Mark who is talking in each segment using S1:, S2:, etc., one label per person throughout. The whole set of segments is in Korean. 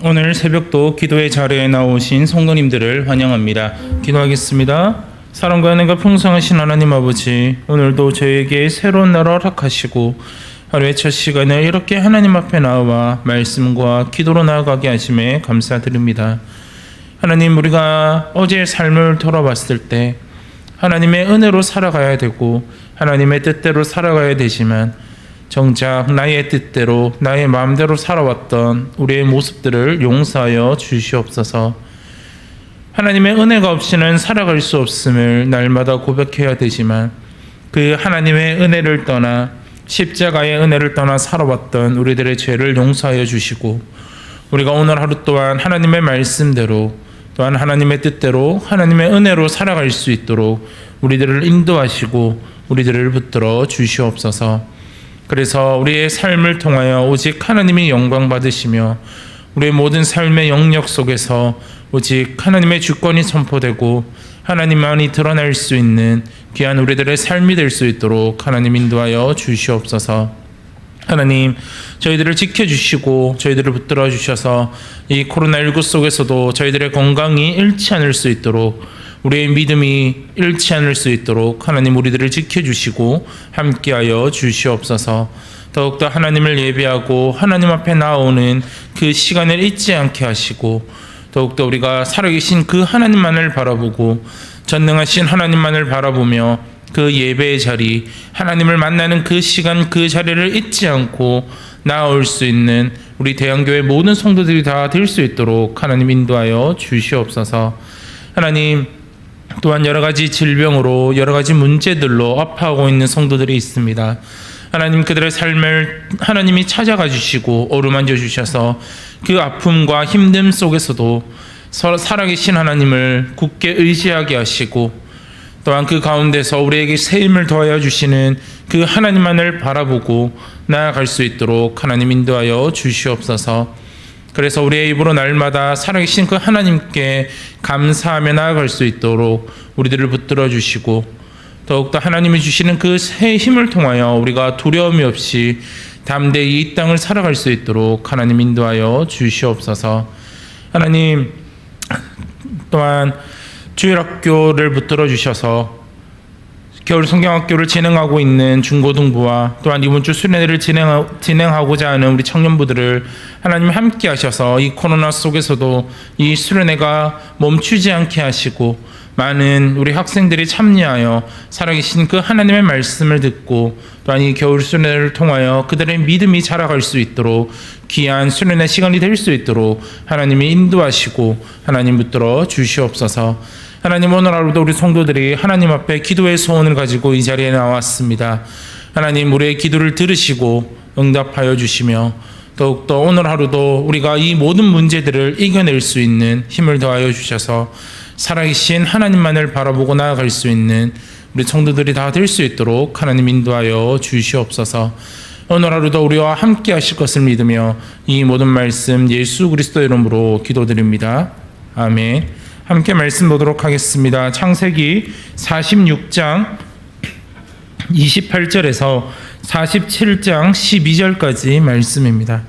S1: 오늘 새벽도 기도의 자리에 나오신 성도님들을 환영합니다. 기도하겠습니다. 사랑과 은혜가 풍성하신 하나님 아버지, 오늘도 저에게 새로운 날을 허락하시고 하루의 첫 시간을 이렇게 하나님 앞에 나와 말씀과 기도로 나아가게 하심에 감사드립니다. 하나님, 우리가 어제의 삶을 돌아봤을 때 하나님의 은혜로 살아가야 되고 하나님의 뜻대로 살아가야 되지만 정작 나의 뜻대로 나의 마음대로 살아왔던 우리의 모습들을 용서하여 주시옵소서. 하나님의 은혜가 없이는 살아갈 수 없음을 날마다 고백해야 되지만 그 하나님의 은혜를 떠나 십자가의 은혜를 떠나 살아왔던 우리들의 죄를 용서하여 주시고 우리가 오늘 하루 또한 하나님의 말씀대로 또한 하나님의 뜻대로 하나님의 은혜로 살아갈 수 있도록 우리들을 인도하시고 우리들을 붙들어 주시옵소서. 그래서 우리의 삶을 통하여 오직 하나님이 영광 받으시며 우리의 모든 삶의 영역 속에서 오직 하나님의 주권이 선포되고 하나님만이 드러날 수 있는 귀한 우리들의 삶이 될 수 있도록 하나님 인도하여 주시옵소서. 하나님, 저희들을 지켜주시고 저희들을 붙들어 주셔서 이 코로나19 속에서도 저희들의 건강이 잃지 않을 수 있도록 우리의 믿음이 잃지 않을 수 있도록 하나님 우리들을 지켜주시고 함께하여 주시옵소서. 더욱더 하나님을 예배하고 하나님 앞에 나오는 그 시간을 잊지 않게 하시고 더욱더 우리가 살아계신 그 하나님만을 바라보고 전능하신 하나님만을 바라보며 그 예배의 자리, 하나님을 만나는 그 시간, 그 자리를 잊지 않고 나아올 수 있는 우리 대한교회 모든 성도들이 다 될 수 있도록 하나님 인도하여 주시옵소서. 하나님, 또한 여러 가지 질병으로 여러 가지 문제들로 아파하고 있는 성도들이 있습니다. 하나님, 그들의 삶을 하나님이 찾아가 주시고 어루만져 주셔서 그 아픔과 힘듦 속에서도 살아계신 하나님을 굳게 의지하게 하시고 또한 그 가운데서 우리에게 새 힘을 더하여 주시는 그 하나님만을 바라보고 나아갈 수 있도록 하나님 인도하여 주시옵소서. 그래서 우리의 입으로 날마다 살아계신 그 하나님께 감사하며 나아갈 수 있도록 우리들을 붙들어 주시고 더욱더 하나님이 주시는 그 새 힘을 통하여 우리가 두려움이 없이 담대히 이 땅을 살아갈 수 있도록 하나님 인도하여 주시옵소서. 하나님, 또한 주일학교를 붙들어 주셔서 겨울 성경학교를 진행하고 있는 중고등부와 또한 이번 주 수련회를 진행하고자 하는 우리 청년부들을 하나님 함께 하셔서 이 코로나 속에서도 이 수련회가 멈추지 않게 하시고 많은 우리 학생들이 참여하여 살아계신 그 하나님의 말씀을 듣고 또한 이 겨울 수련회를 통하여 그들의 믿음이 자라갈 수 있도록 귀한 수련회 시간이 될 수 있도록 하나님이 인도하시고 하나님 붙들어 주시옵소서. 하나님, 오늘 하루도 우리 성도들이 하나님 앞에 기도의 소원을 가지고 이 자리에 나왔습니다. 하나님, 우리의 기도를 들으시고 응답하여 주시며 더욱더 오늘 하루도 우리가 이 모든 문제들을 이겨낼 수 있는 힘을 더하여 주셔서 살아계신 하나님만을 바라보고 나아갈 수 있는 우리 성도들이 다 될 수 있도록 하나님 인도하여 주시옵소서. 오늘 하루도 우리와 함께 하실 것을 믿으며 이 모든 말씀 예수 그리스도 이름으로 기도드립니다. 아멘. 함께 말씀 보도록 하겠습니다. 창세기 46장 28절에서 47장 12절까지 말씀입니다.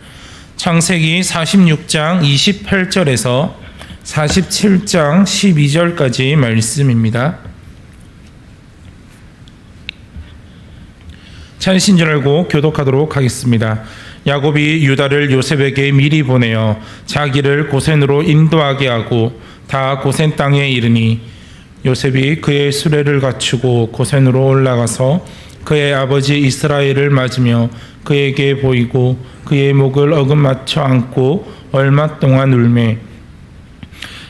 S1: 창세기 46장 28절에서 47장 12절까지 말씀입니다. 찾으신 줄 알고 교독하도록 하겠습니다. 야곱이 유다를 요셉에게 미리 보내어 자기를 고센으로 인도하게 하고 다 고센 땅에 이르니 요셉이 그의 수레를 갖추고 고센으로 올라가서 그의 아버지 이스라엘을 맞으며 그에게 보이고 그의 목을 어긋맞춰 안고 얼마 동안 울매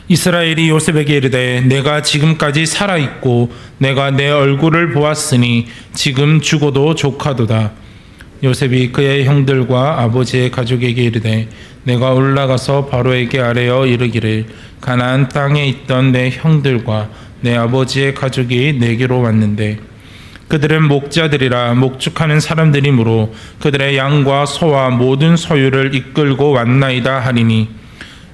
S1: 이스라엘이 요셉에게 이르되 내가 지금까지 살아있고 내가 내 얼굴을 보았으니 지금 죽어도 족하도다. 요셉이 그의 형들과 아버지의 가족에게 이르되 내가 올라가서 바로에게 아뢰어 이르기를 가나안 땅에 있던 내 형들과 내 아버지의 가족이 내게로 왔는데 그들은 목자들이라 목축하는 사람들이므로 그들의 양과 소와 모든 소유를 이끌고 왔나이다 하리니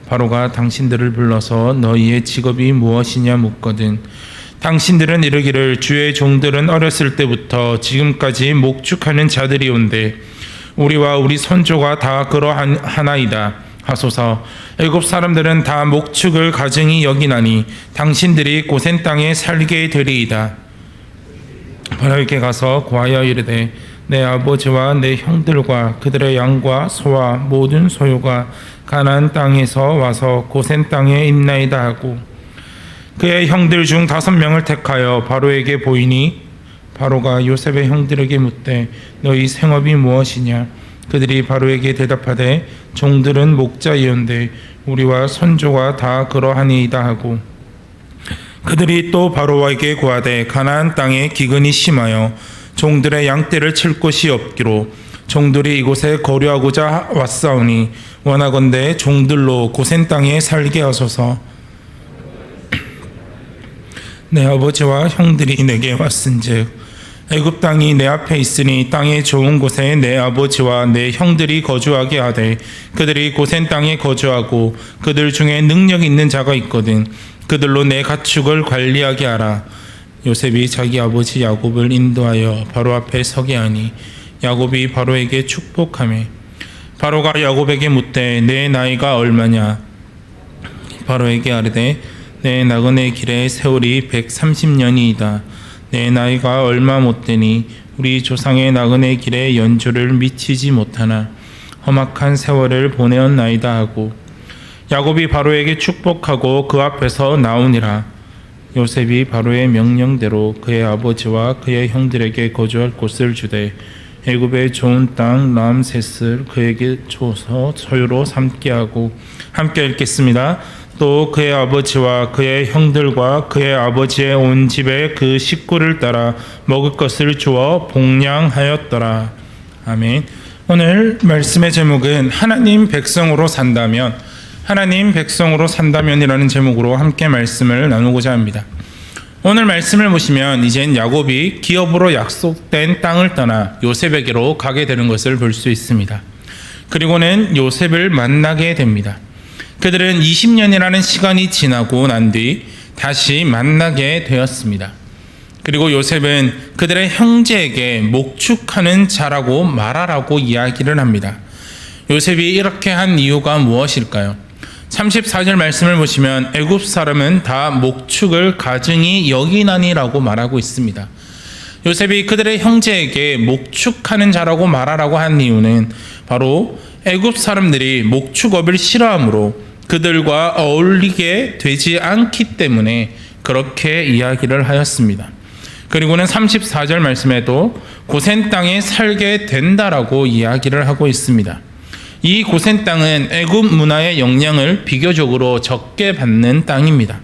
S1: 바로가 당신들을 불러서 너희의 직업이 무엇이냐 묻거든 당신들은 이르기를 주의 종들은 어렸을 때부터 지금까지 목축하는 자들이온데 우리와 우리 선조가 다 그러하나이다 하소서. 애굽 사람들은 다 목축을 가증히 여기나니 당신들이 고센 땅에 살게 되리이다. 바로에게 가서 고하여 이르되 내 아버지와 내 형들과 그들의 양과 소와 모든 소유가 가나안 땅에서 와서 고센 땅에 있나이다 하고 그의 형들 중 5명을 택하여 바로에게 보이니 바로가 요셉의 형들에게 묻되 너희 생업이 무엇이냐? 그들이 바로에게 대답하되 종들은 목자이온데 우리와 선조가 다 그러하니이다 하고 그들이 또 바로에게 고하되 가나안 땅에 기근이 심하여 종들의 양떼를 칠 곳이 없기로 종들이 이곳에 거류하고자 왔사오니 원하건대 종들로 고센 땅에 살게 하소서. 내 아버지와 형들이 내게 왔은즉 애굽 땅이 내 앞에 있으니 땅의 좋은 곳에 내 아버지와 내 형들이 거주하게 하되 그들이 고센 땅에 거주하고 그들 중에 능력 있는 자가 있거든 그들로 내 가축을 관리하게 하라. 요셉이 자기 아버지 야곱을 인도하여 바로 앞에 서게 하니 야곱이 바로에게 축복하며 바로가 야곱에게 묻되 내 나이가 얼마냐? 바로에게 아뢰되 내 나그네 길의 세월이 130년이이다. 내 나이가 얼마 못되니 우리 조상의 나그네 길에 연주를 미치지 못하나 험악한 세월을 보내었나이다 하고 야곱이 바로에게 축복하고 그 앞에서 나오니라. 요셉이 바로의 명령대로 그의 아버지와 그의 형들에게 거주할 곳을 주되 애굽의 좋은 땅 람셋을 그에게 줘서 소유로 삼게 하고 함께 읽겠습니다. 또 그의 아버지와 그의 형들과 그의 아버지의 온 집에 그 식구를 따라 먹을 것을 주어 복량하였더라. 아멘. 오늘 말씀의 제목은 하나님 백성으로 산다면, 하나님 백성으로 산다면이라는 제목으로 함께 말씀을 나누고자 합니다. 오늘 말씀을 보시면 이젠 야곱이 기업으로 약속된 땅을 떠나 요셉에게로 가게 되는 것을 볼 수 있습니다. 그리고는 요셉을 만나게 됩니다. 그들은 20년이라는 시간이 지나고 난 뒤 다시 만나게 되었습니다. 그리고 요셉은 그들의 형제에게 목축하는 자라고 말하라고 이야기를 합니다. 요셉이 이렇게 한 이유가 무엇일까요? 34절 말씀을 보시면 애굽 사람은 다 목축을 가증히 여기나니라고 말하고 있습니다. 요셉이 그들의 형제에게 목축하는 자라고 말하라고 한 이유는 바로 애굽 사람들이 목축업을 싫어하므로 그들과 어울리게 되지 않기 때문에 그렇게 이야기를 하였습니다. 그리고는 34절 말씀에도 고센 땅에 살게 된다라고 이야기를 하고 있습니다. 이 고센 땅은 애굽 문화의 영향을 비교적으로 적게 받는 땅입니다.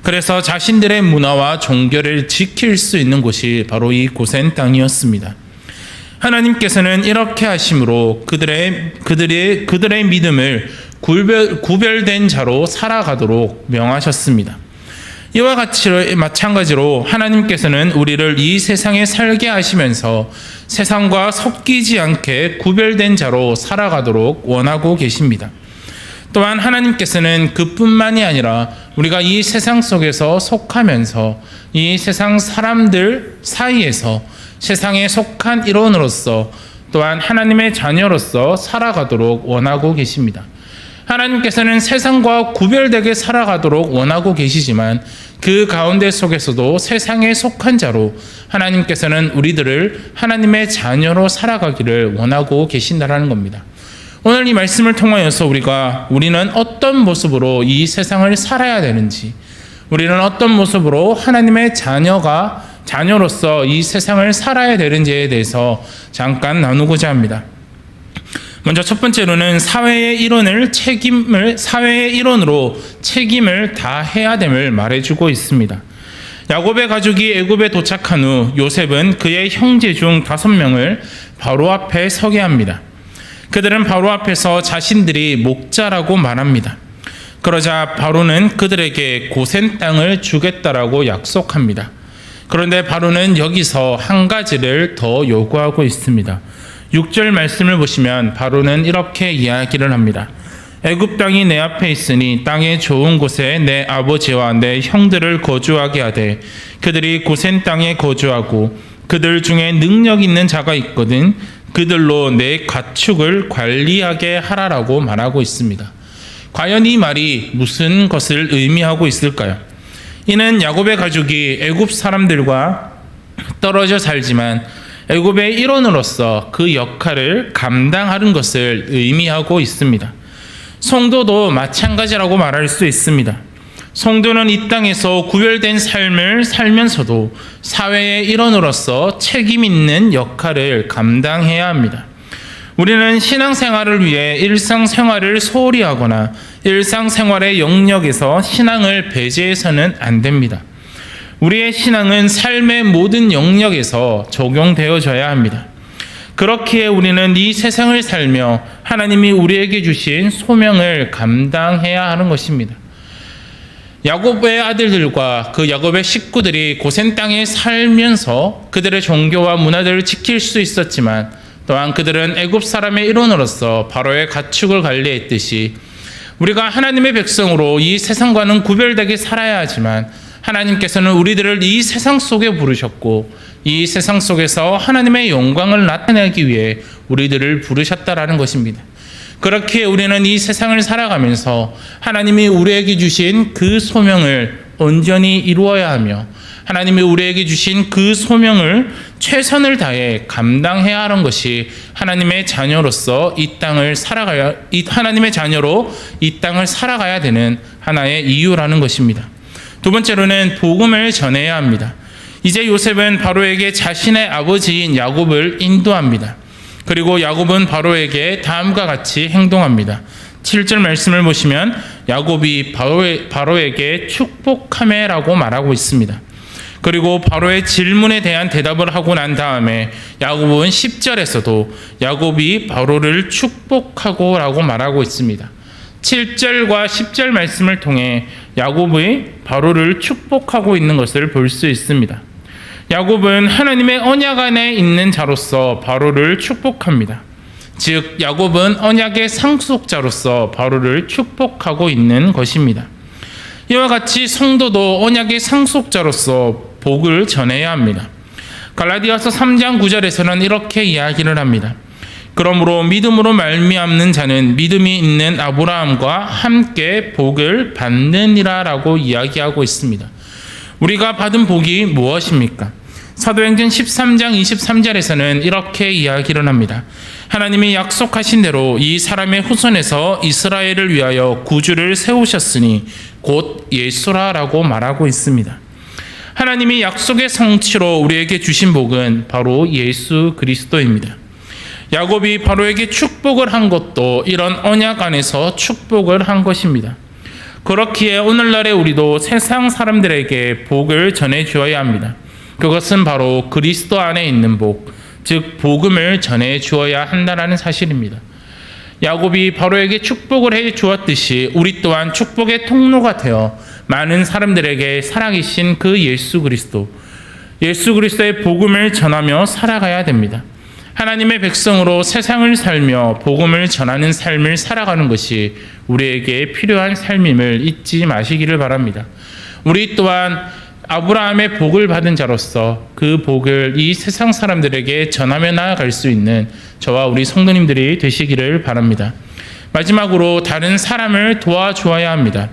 S1: 그래서 자신들의 문화와 종교를 지킬 수 있는 곳이 바로 이 고센 땅이었습니다. 하나님께서는 이렇게 하심으로 그들의 믿음을 구별된 자로 살아가도록 명하셨습니다. 이와 같이 마찬가지로 하나님께서는 우리를 이 세상에 살게 하시면서 세상과 섞이지 않게 구별된 자로 살아가도록 원하고 계십니다. 또한 하나님께서는 그뿐만이 아니라 우리가 이 세상 속에서 속하면서 이 세상 사람들 사이에서 세상에 속한 일원으로서 또한 하나님의 자녀로서 살아가도록 원하고 계십니다. 하나님께서는 세상과 구별되게 살아가도록 원하고 계시지만 그 가운데 속에서도 세상에 속한 자로 하나님께서는 우리들을 하나님의 자녀로 살아가기를 원하고 계신다라는 겁니다. 오늘 이 말씀을 통하여서 우리는 어떤 모습으로 이 세상을 살아야 되는지, 우리는 어떤 모습으로 하나님의 자녀로서 이 세상을 살아야 되는지에 대해서 잠깐 나누고자 합니다. 먼저 첫 번째로는 사회의 일원으로 책임을 다해야 됨을 말해주고 있습니다. 야곱의 가족이 애굽에 도착한 후 요셉은 그의 형제 중 5명을 바로 앞에 서게 합니다. 그들은 바로 앞에서 자신들이 목자라고 말합니다. 그러자 바로는 그들에게 고센 땅을 주겠다라고 약속합니다. 그런데 바로는 여기서 한 가지를 더 요구하고 있습니다. 6절 말씀을 보시면 바로는 이렇게 이야기를 합니다. 애굽 땅이 내 앞에 있으니 땅의 좋은 곳에 내 아버지와 내 형들을 거주하게 하되 그들이 고센 땅에 거주하고 그들 중에 능력 있는 자가 있거든 그들로 내 가축을 관리하게 하라라고 말하고 있습니다. 과연 이 말이 무슨 것을 의미하고 있을까요? 이는 야곱의 가족이 애굽 사람들과 떨어져 살지만 애굽의 일원으로서 그 역할을 감당하는 것을 의미하고 있습니다. 성도도 마찬가지라고 말할 수 있습니다. 성도는 이 땅에서 구별된 삶을 살면서도 사회의 일원으로서 책임 있는 역할을 감당해야 합니다. 우리는 신앙생활을 위해 일상생활을 소홀히 하거나 일상생활의 영역에서 신앙을 배제해서는 안 됩니다. 우리의 신앙은 삶의 모든 영역에서 적용되어져야 합니다. 그렇기에 우리는 이 세상을 살며 하나님이 우리에게 주신 소명을 감당해야 하는 것입니다. 야곱의 아들들과 그 야곱의 식구들이 고센 땅에 살면서 그들의 종교와 문화들을 지킬 수 있었지만 또한 그들은 애굽 사람의 일원으로서 바로의 가축을 관리했듯이 우리가 하나님의 백성으로 이 세상과는 구별되게 살아야 하지만 하나님께서는 우리들을 이 세상 속에 부르셨고 이 세상 속에서 하나님의 영광을 나타내기 위해 우리들을 부르셨다라는 것입니다. 그렇기에 우리는 이 세상을 살아가면서 하나님이 우리에게 주신 그 소명을 온전히 이루어야 하며 하나님이 우리에게 주신 그 소명을 최선을 다해 감당해야 하는 것이 하나님의 자녀로서 하나님의 자녀로 이 땅을 살아가야 되는 하나의 이유라는 것입니다. 두 번째로는 복음을 전해야 합니다. 이제 요셉은 바로에게 자신의 아버지인 야곱을 인도합니다. 그리고 야곱은 바로에게 다음과 같이 행동합니다. 7절 말씀을 보시면 야곱이 바로에게 축복하매라고 말하고 있습니다. 그리고 바로의 질문에 대한 대답을 하고 난 다음에 야곱은 10절에서도 야곱이 바로를 축복하고 라고 말하고 있습니다. 7절과 10절 말씀을 통해 야곱이 바로를 축복하고 있는 것을 볼 수 있습니다. 야곱은 하나님의 언약 안에 있는 자로서 바로를 축복합니다. 즉 야곱은 언약의 상속자로서 바로를 축복하고 있는 것입니다. 이와 같이 성도도 언약의 상속자로서 복을 전해야 합니다. 갈라디아서 3장 9절에서는 이렇게 이야기를 합니다. 그러므로 믿음으로 말미암는 자는 믿음이 있는 아브라함과 함께 복을 받느니라 라고 이야기하고 있습니다. 우리가 받은 복이 무엇입니까? 사도행전 13장 23절에서는 이렇게 이야기를 합니다. 하나님이 약속하신 대로 이 사람의 후손에서 이스라엘을 위하여 구주를 세우셨으니 곧 예수라라고 말하고 있습니다. 하나님이 약속의 성취로 우리에게 주신 복은 바로 예수 그리스도입니다. 야곱이 바로에게 축복을 한 것도 이런 언약 안에서 축복을 한 것입니다. 그렇기에 오늘날의 우리도 세상 사람들에게 복을 전해 주어야 합니다. 그것은 바로 그리스도 안에 있는 복, 즉 복음을 전해 주어야 한다는 사실입니다. 야곱이 바로에게 축복을 해 주었듯이 우리 또한 축복의 통로가 되어 많은 사람들에게 살아계신 그 예수 그리스도의 복음을 전하며 살아가야 됩니다. 하나님의 백성으로 세상을 살며 복음을 전하는 삶을 살아가는 것이 우리에게 필요한 삶임을 잊지 마시기를 바랍니다. 우리 또한 아브라함의 복을 받은 자로서 그 복을 이 세상 사람들에게 전하며 나아갈 수 있는 저와 우리 성도님들이 되시기를 바랍니다. 마지막으로 다른 사람을 도와주어야 합니다.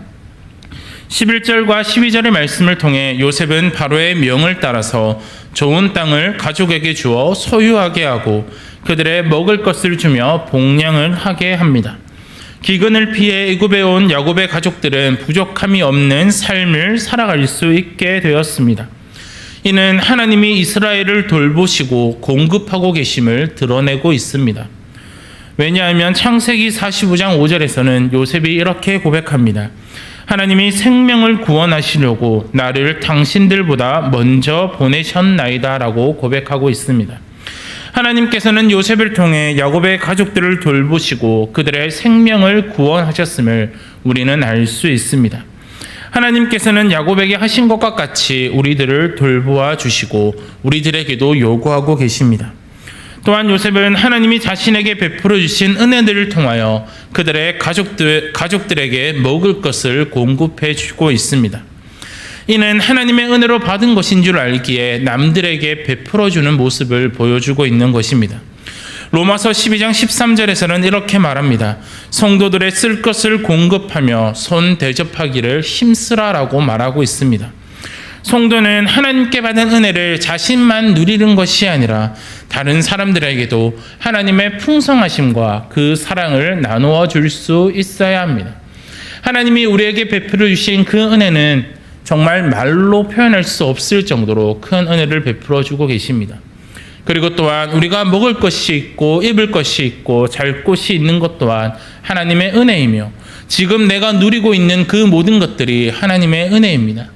S1: 11절과 12절의 말씀을 통해 요셉은 바로의 명을 따라서 좋은 땅을 가족에게 주어 소유하게 하고 그들의 먹을 것을 주며 복량을 하게 합니다. 기근을 피해 애굽에 온 야곱의 가족들은 부족함이 없는 삶을 살아갈 수 있게 되었습니다. 이는 하나님이 이스라엘을 돌보시고 공급하고 계심을 드러내고 있습니다. 왜냐하면 창세기 45장 5절에서는 요셉이 이렇게 고백합니다. 하나님이 생명을 구원하시려고 나를 당신들보다 먼저 보내셨나이다 라고 고백하고 있습니다. 하나님께서는 요셉을 통해 야곱의 가족들을 돌보시고 그들의 생명을 구원하셨음을 우리는 알 수 있습니다. 하나님께서는 야곱에게 하신 것과 같이 우리들을 돌보아 주시고 우리들에게도 요구하고 계십니다. 또한 요셉은 하나님이 자신에게 베풀어 주신 은혜들을 통하여 그들의 가족들에게 먹을 것을 공급해 주고 있습니다. 이는 하나님의 은혜로 받은 것인 줄 알기에 남들에게 베풀어 주는 모습을 보여주고 있는 것입니다. 로마서 12장 13절에서는 이렇게 말합니다. 성도들의 쓸 것을 공급하며 손 대접하기를 힘쓰라라고 말하고 있습니다. 성도는 하나님께 받은 은혜를 자신만 누리는 것이 아니라 다른 사람들에게도 하나님의 풍성하심과 그 사랑을 나누어 줄 수 있어야 합니다. 하나님이 우리에게 베풀어 주신 그 은혜는 정말 말로 표현할 수 없을 정도로 큰 은혜를 베풀어 주고 계십니다. 그리고 또한 우리가 먹을 것이 있고 입을 것이 있고 잘 곳이 있는 것 또한 하나님의 은혜이며 지금 내가 누리고 있는 그 모든 것들이 하나님의 은혜입니다.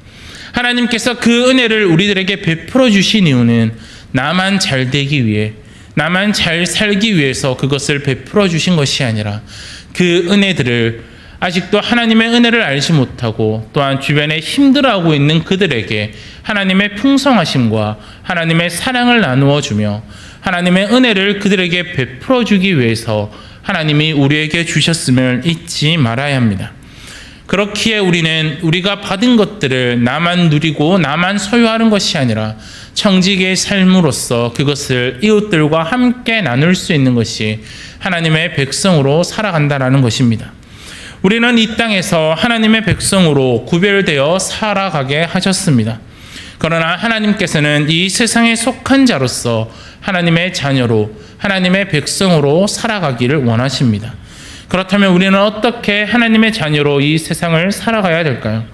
S1: 하나님께서 그 은혜를 우리들에게 베풀어 주신 이유는 나만 잘 되기 위해, 나만 잘 살기 위해서 그것을 베풀어 주신 것이 아니라 그 은혜들을 아직도 하나님의 은혜를 알지 못하고 또한 주변에 힘들어하고 있는 그들에게 하나님의 풍성하심과 하나님의 사랑을 나누어 주며 하나님의 은혜를 그들에게 베풀어 주기 위해서 하나님이 우리에게 주셨음을 잊지 말아야 합니다. 그렇기에 우리는 우리가 받은 것들을 나만 누리고 나만 소유하는 것이 아니라 청지기의 삶으로서 그것을 이웃들과 함께 나눌 수 있는 것이 하나님의 백성으로 살아간다는 것입니다. 우리는 이 땅에서 하나님의 백성으로 구별되어 살아가게 하셨습니다. 그러나 하나님께서는 이 세상에 속한 자로서 하나님의 자녀로, 하나님의 백성으로 살아가기를 원하십니다. 그렇다면 우리는 어떻게 하나님의 자녀로 이 세상을 살아가야 될까요?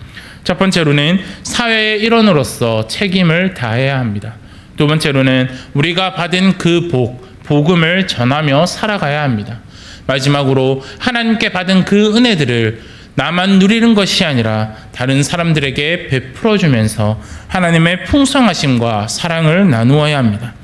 S1: 첫 번째로는 사회의 일원으로서 책임을 다해야 합니다. 두 번째로는 우리가 받은 그 복음을 전하며 살아가야 합니다. 마지막으로 하나님께 받은 그 은혜들을 나만 누리는 것이 아니라 다른 사람들에게 베풀어 주면서 하나님의 풍성하심과 사랑을 나누어야 합니다.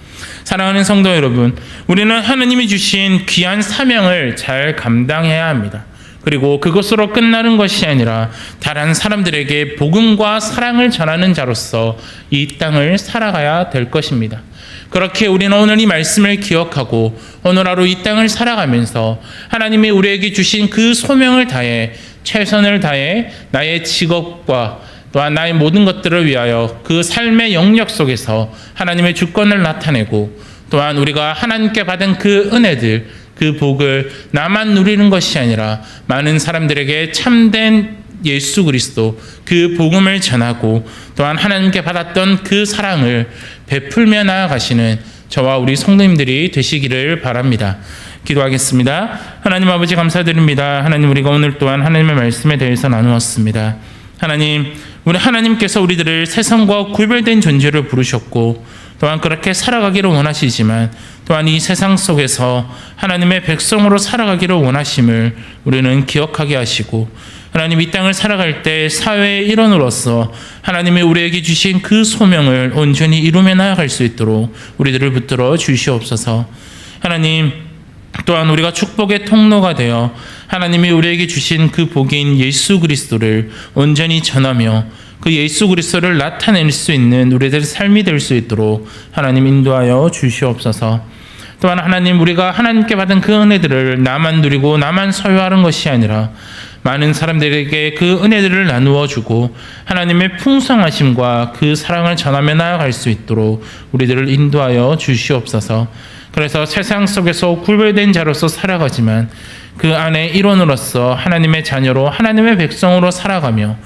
S1: 사랑하는 성도 여러분, 우리는 하나님이 주신 귀한 사명을 잘 감당해야 합니다. 그리고 그것으로 끝나는 것이 아니라 다른 사람들에게 복음과 사랑을 전하는 자로서 이 땅을 살아가야 될 것입니다. 그렇게 우리는 오늘 이 말씀을 기억하고 오늘 하루 이 땅을 살아가면서 하나님이 우리에게 주신 그 소명을 다해 최선을 다해 나의 직업과 또한 나의 모든 것들을 위하여 그 삶의 영역 속에서 하나님의 주권을 나타내고 또한 우리가 하나님께 받은 그 은혜들, 그 복을 나만 누리는 것이 아니라 많은 사람들에게 참된 예수 그리스도 그 복음을 전하고 또한 하나님께 받았던 그 사랑을 베풀며 나아가시는 저와 우리 성도님들이 되시기를 바랍니다. 기도하겠습니다. 하나님 아버지 감사드립니다. 하나님, 우리가 오늘 또한 하나님의 말씀에 대해서 나누었습니다. 하나님, 우리 하나님께서 우리들을 세상과 구별된 존재로 부르셨고 또한 그렇게 살아가기를 원하시지만 또한 이 세상 속에서 하나님의 백성으로 살아가기를 원하심을 우리는 기억하게 하시고, 하나님 이 땅을 살아갈 때 사회의 일원으로서 하나님이 우리에게 주신 그 소명을 온전히 이루며 나아갈 수 있도록 우리들을 붙들어 주시옵소서. 하나님, 또한 우리가 축복의 통로가 되어 하나님이 우리에게 주신 그 복인 예수 그리스도를 온전히 전하며 그 예수 그리스도를 나타낼 수 있는 우리들의 삶이 될 수 있도록 하나님 인도하여 주시옵소서. 또한 하나님, 우리가 하나님께 받은 그 은혜들을 나만 누리고 나만 소유하는 것이 아니라 많은 사람들에게 그 은혜들을 나누어 주고 하나님의 풍성하심과 그 사랑을 전하며 나아갈 수 있도록 우리들을 인도하여 주시옵소서. 그래서 세상 속에서 구별된 자로서 살아가지만 그 안에 일원으로서 하나님의 자녀로 하나님의 백성으로 살아가며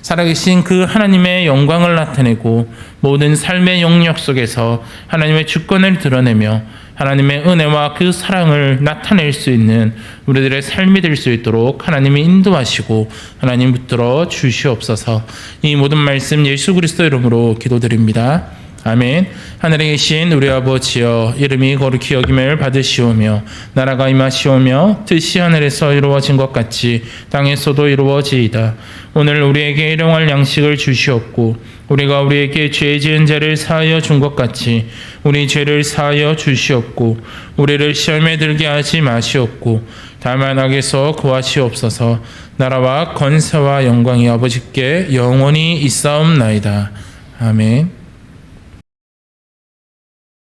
S1: 살아계신 그 하나님의 영광을 나타내고 모든 삶의 영역 속에서 하나님의 주권을 드러내며 하나님의 은혜와 그 사랑을 나타낼 수 있는 우리들의 삶이 될 수 있도록 하나님이 인도하시고 하나님 붙들어 주시옵소서. 이 모든 말씀 예수 그리스도 이름으로 기도드립니다. 아멘. 하늘에 계신 우리 아버지여, 이름이 거룩히 여김을 받으시오며 나라가 임하시오며 뜻이 하늘에서 이루어진 것 같이 땅에서도 이루어지이다. 오늘 우리에게 일용할 양식을 주시옵고 우리가 우리에게 죄 지은 자를 사하여 준 것 같이 우리 죄를 사하여 주시옵고 우리를 시험에 들게 하지 마시옵고 다만 악에서 구하시옵소서. 나라와 권세와 영광이 아버지께 영원히 있사옵나이다. 아멘.